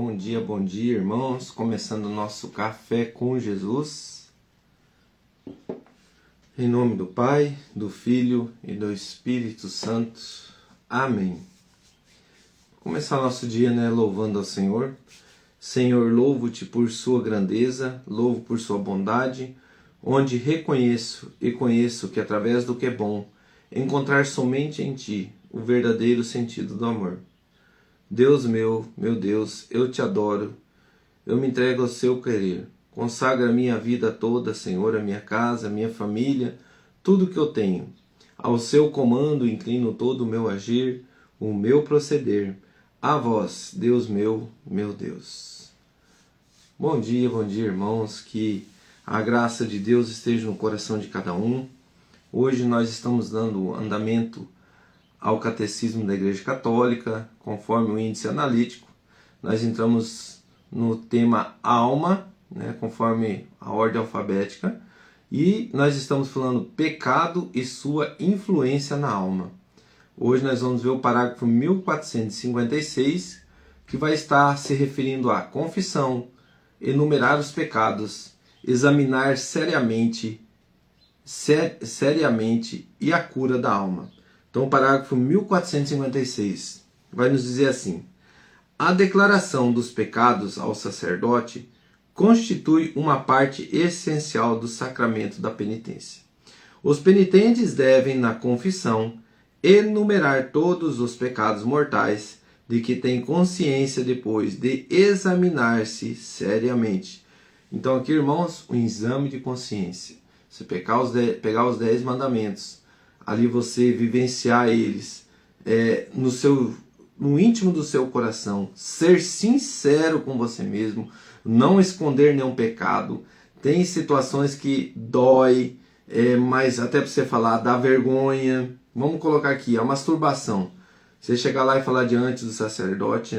bom dia, irmãos. Começando o nosso Café com Jesus. Em nome do Pai, do Filho e do Espírito Santo. Amém. Vou começar nosso dia, louvando ao Senhor. Senhor, louvo-te por sua grandeza, louvo por sua bondade, onde reconheço e conheço que através do que é bom, encontrar somente em ti o verdadeiro sentido do amor. Deus meu Deus, eu te adoro, eu me entrego ao seu querer. Consagra a minha vida toda, Senhor, a minha casa, a minha família, tudo que eu tenho. Ao seu comando inclino todo o meu agir, o meu proceder. A vós, Deus meu Deus. Bom dia, irmãos, que a graça de Deus esteja no coração de cada um. Hoje nós estamos dando andamento ao Catecismo da Igreja Católica, conforme o índice analítico. Nós entramos no tema alma, conforme a ordem alfabética, e nós estamos falando pecado e sua influência na alma. Hoje nós vamos ver o parágrafo 1456, que vai estar se referindo à confissão, enumerar os pecados, examinar seriamente e a cura da alma. Então, o parágrafo 1456 vai nos dizer assim: a declaração dos pecados ao sacerdote constitui uma parte essencial do sacramento da penitência. Os penitentes devem, na confissão, enumerar todos os pecados mortais de que têm consciência depois de examinar-se seriamente. Então, aqui, irmãos, o exame de consciência. Você pegar os 10 mandamentos, ali você vivenciar eles no íntimo do seu coração, ser sincero com você mesmo, não esconder nenhum pecado. Tem situações que dói, mas até para você falar, dá vergonha. Vamos colocar aqui, a masturbação. Você chegar lá e falar diante do sacerdote,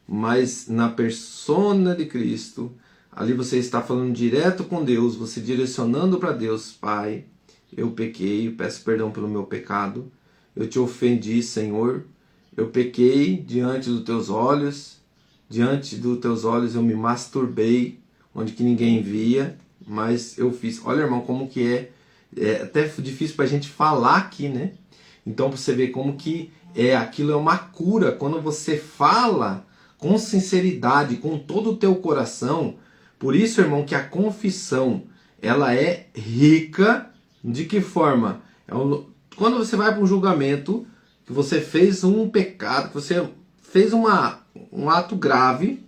mas na persona de Cristo, ali você está falando direto com Deus, você direcionando para Deus: Pai, eu pequei, peço perdão pelo meu pecado, eu te ofendi, Senhor, eu pequei diante dos teus olhos eu me masturbei, onde que ninguém via, mas eu fiz. Olha, irmão, como que é até difícil para a gente falar aqui, Então, para você ver como que aquilo é uma cura, quando você fala com sinceridade, com todo o teu coração. Por isso, irmão, que a confissão, ela é rica. De que forma? Quando você vai para um julgamento, que você fez um pecado, que você fez um ato grave,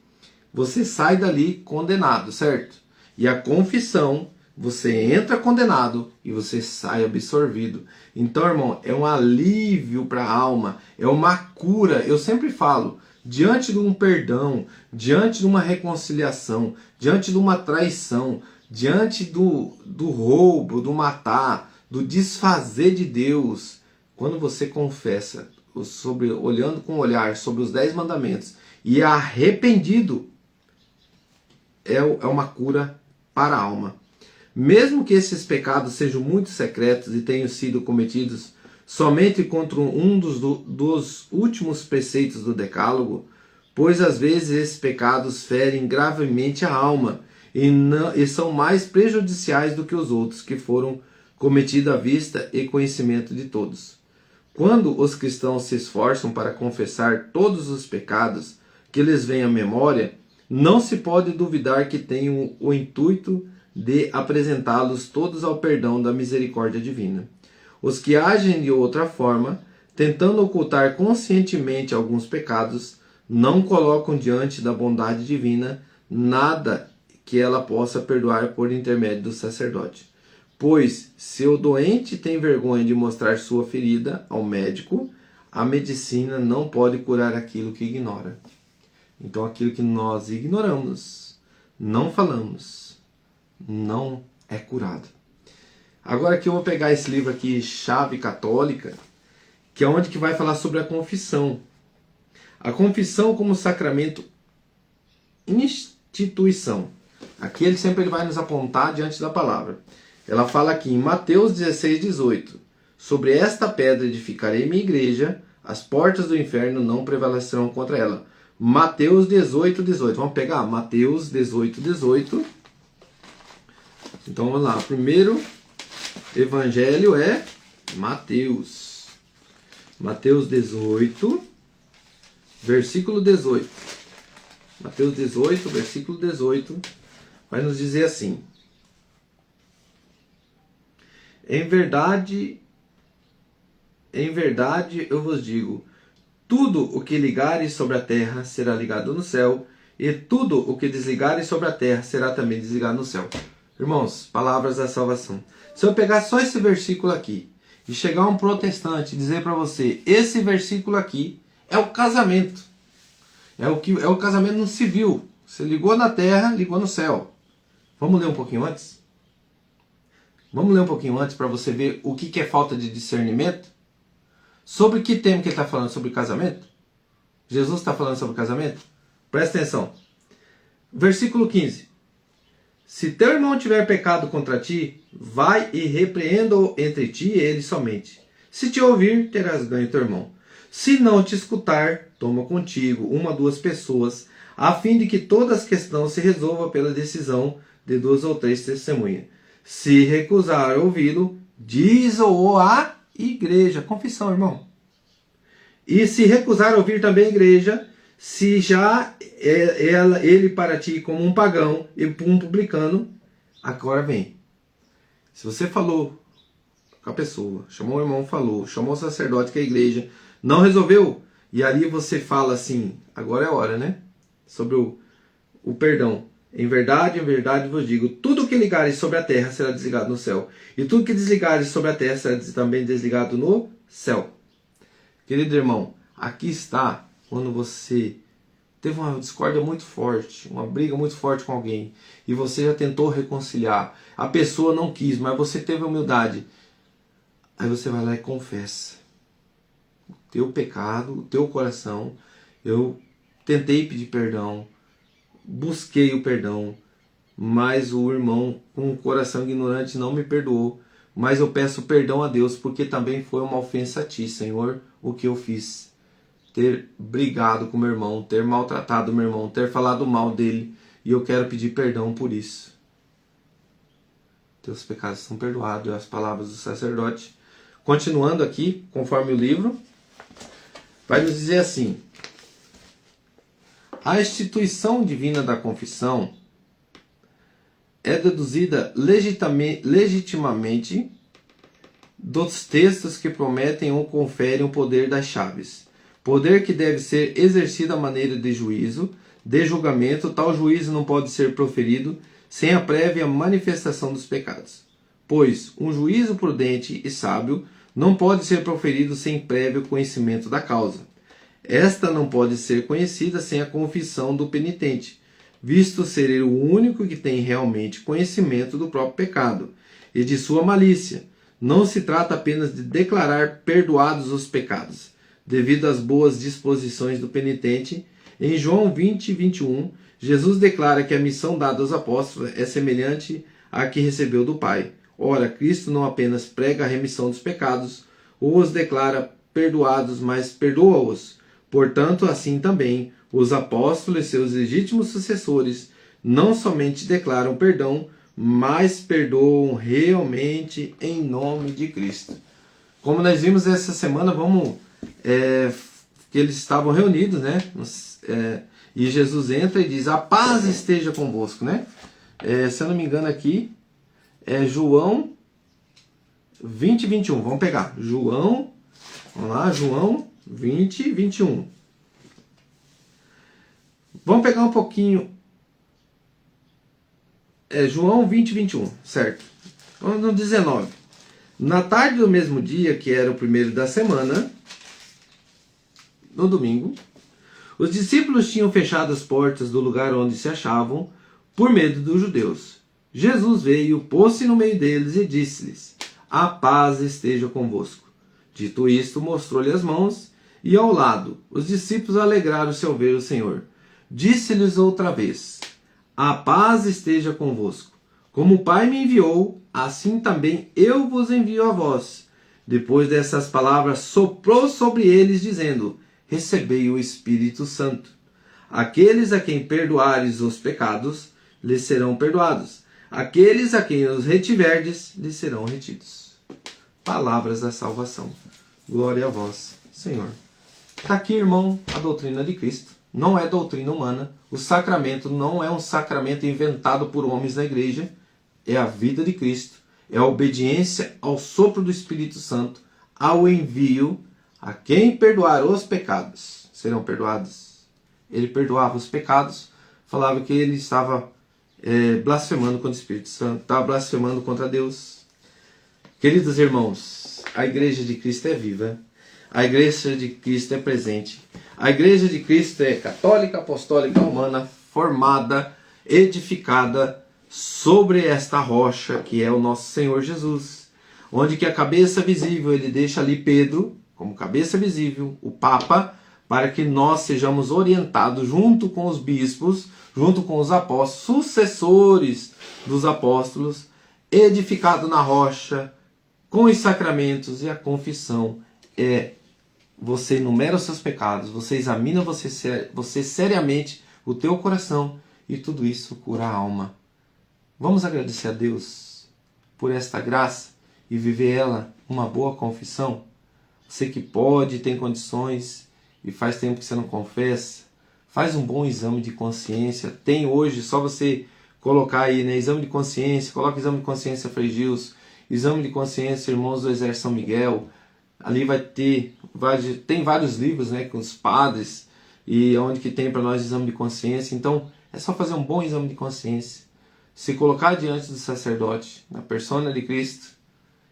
você sai dali condenado, certo? E a confissão, você entra condenado e você sai absorvido. Então, irmão, é um alívio para a alma, é uma cura. Eu sempre falo, diante de um perdão, diante de uma reconciliação, diante de uma traição, diante do roubo, do matar, do desfazer de Deus, quando você confessa, olhando com o olhar sobre os 10 mandamentos e é arrependido, é uma cura para a alma. Mesmo que esses pecados sejam muito secretos e tenham sido cometidos somente contra um dos últimos preceitos do Decálogo, pois às vezes esses pecados ferem gravemente a alma e são mais prejudiciais do que os outros que foram cometidos à vista e conhecimento de todos. Quando os cristãos se esforçam para confessar todos os pecados que lhes vêm à memória, não se pode duvidar que tenham o intuito de apresentá-los todos ao perdão da misericórdia divina. Os que agem de outra forma, tentando ocultar conscientemente alguns pecados, não colocam diante da bondade divina nada que ela possa perdoar por intermédio do sacerdote. Pois, se o doente tem vergonha de mostrar sua ferida ao médico, a medicina não pode curar aquilo que ignora. Então, aquilo que nós ignoramos, não falamos, não é curado. Agora que eu vou pegar esse livro aqui, Chave Católica, que é onde que vai falar sobre a confissão. A confissão como sacramento instituição. Aqui ele sempre vai nos apontar diante da palavra. Ela fala aqui em Mateus 16:18: sobre esta pedra edificarei minha igreja, as portas do inferno não prevalecerão contra ela. Mateus 18, 18. Vamos pegar Mateus 18, 18. Então vamos lá. O primeiro evangelho é Mateus. Mateus 18, versículo 18. Mateus 18, versículo 18. Vai nos dizer assim: em verdade eu vos digo, tudo o que ligares sobre a terra será ligado no céu, e tudo o que desligares sobre a terra será também desligado no céu. Irmãos, palavras da salvação. Se eu pegar só esse versículo aqui e chegar um protestante e dizer para você, esse versículo aqui é o casamento. É o casamento no civil. Você ligou na terra, ligou no céu. Vamos ler um pouquinho antes? Vamos ler um pouquinho antes para você ver o que é falta de discernimento? Sobre que tema que ele está falando? Sobre casamento? Jesus está falando sobre casamento? Presta atenção. Versículo 15. Se teu irmão tiver pecado contra ti, vai e repreenda-o entre ti e ele somente. Se te ouvir, terás ganho teu irmão. Se não te escutar, toma contigo uma ou duas pessoas, a fim de que toda a questão se resolva pela decisão de 2 ou 3 testemunhas. Se recusar ouvi-lo, diz-o à igreja. Confissão, irmão. E se recusar ouvir também a igreja, se já ele para ti como um pagão e um publicano, agora vem. Se você falou com a pessoa, chamou o irmão, falou, chamou o sacerdote que é a igreja, não resolveu, e ali você fala assim, agora é a hora, né? Sobre o perdão. Em verdade vos digo, tudo que ligares sobre a terra será desligado no céu, e tudo que desligares sobre a terra será também desligado no céu. Querido irmão, aqui está quando você teve uma discórdia muito forte, uma briga muito forte com alguém, e você já tentou reconciliar, a pessoa não quis, mas você teve humildade, aí você vai lá e confessa o teu pecado, o teu coração. Eu tentei pedir perdão, busquei o perdão, mas o irmão com o coração ignorante não me perdoou, mas eu peço perdão a Deus, porque também foi uma ofensa a ti, Senhor, o que eu fiz. Ter brigado com meu irmão, ter maltratado meu irmão, ter falado mal dele, e eu quero pedir perdão por isso. Teus pecados são perdoados, é as palavras do sacerdote. Continuando aqui, conforme o livro, vai nos dizer assim: a instituição divina da confissão é deduzida legitimamente dos textos que prometem ou conferem o poder das chaves. Poder que deve ser exercido à maneira de juízo, de julgamento. Tal juízo não pode ser proferido sem a prévia manifestação dos pecados. Pois um juízo prudente e sábio não pode ser proferido sem prévio conhecimento da causa. Esta não pode ser conhecida sem a confissão do penitente, visto ser ele o único que tem realmente conhecimento do próprio pecado e de sua malícia. Não se trata apenas de declarar perdoados os pecados, devido às boas disposições do penitente. Em João 20, 21, Jesus declara que a missão dada aos apóstolos é semelhante à que recebeu do Pai. Ora, Cristo não apenas prega a remissão dos pecados, ou os declara perdoados, mas perdoa-os. Portanto, assim também, os apóstolos e seus legítimos sucessores não somente declaram perdão, mas perdoam realmente em nome de Cristo. Como nós vimos essa semana, que eles estavam reunidos, né? E Jesus entra e diz, a paz esteja convosco, né? Se eu não me engano aqui, é João 20, 21. Vamos pegar. João 20, 21. Vamos pegar um pouquinho. João 20, 21, certo? Vamos no 19. Na tarde do mesmo dia, que era o primeiro da semana, no domingo, os discípulos tinham fechado as portas do lugar onde se achavam, por medo dos judeus. Jesus veio, pôs-se no meio deles e disse-lhes, a paz esteja convosco. Dito isto, mostrou-lhe as mãos e ao lado. Os discípulos alegraram-se ao ver o Senhor. Disse-lhes outra vez, a paz esteja convosco. Como o Pai me enviou, assim também eu vos envio a vós. Depois dessas palavras, soprou sobre eles, dizendo, recebei o Espírito Santo. Aqueles a quem perdoares os pecados, lhes serão perdoados. Aqueles a quem os retiverdes, lhes serão retidos. Palavras da salvação. Glória a vós, Senhor. Está aqui, irmão, a doutrina de Cristo. Não é doutrina humana. O sacramento não é um sacramento inventado por homens na igreja. É a vida de Cristo. É a obediência ao sopro do Espírito Santo, ao envio. A quem perdoar os pecados, serão perdoados. Ele perdoava os pecados, falava que ele estava blasfemando contra o Espírito Santo, estava blasfemando contra Deus. Queridos irmãos, a igreja de Cristo é viva, a igreja de Cristo é presente, a igreja de Cristo é católica, apostólica, romana, formada, edificada sobre esta rocha que é o nosso Senhor Jesus, onde que a cabeça visível, ele deixa ali Pedro, como cabeça visível, o Papa, para que nós sejamos orientados junto com os bispos, junto com os apóstolos, sucessores dos apóstolos, edificado na rocha, com os sacramentos e a confissão. Você enumera os seus pecados, você examina você seriamente, o teu coração, e tudo isso cura a alma. Vamos agradecer a Deus por esta graça e viver ela uma boa confissão? Você que pode, tem condições e faz tempo que você não confessa, faz um bom exame de consciência. Tem hoje, só você colocar aí, né, exame de consciência, coloca exame de consciência Frei Gilson, exame de consciência Irmãos do Exército São Miguel. Ali tem vários livros, né, com os padres, e onde que tem para nós exame de consciência. Então é só fazer um bom exame de consciência, se colocar diante do sacerdote, na persona de Cristo,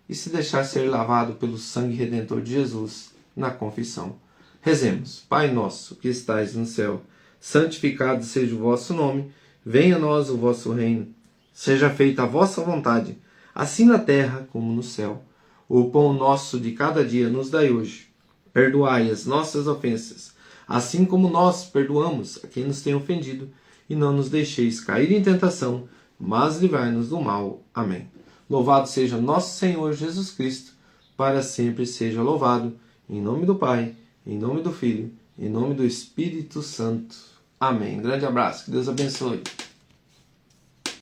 e se deixar ser lavado pelo sangue redentor de Jesus na confissão. Rezemos. Pai nosso que estais no céu, santificado seja o vosso nome, venha a nós o vosso reino, seja feita a vossa vontade, assim na terra como no céu. O pão nosso de cada dia nos dai hoje. Perdoai as nossas ofensas, assim como nós perdoamos a quem nos tem ofendido, e não nos deixeis cair em tentação, mas livrai-nos do mal. Amém. Louvado seja nosso Senhor Jesus Cristo, para sempre seja louvado, em nome do Pai, em nome do Filho, em nome do Espírito Santo. Amém. Grande abraço, que Deus abençoe.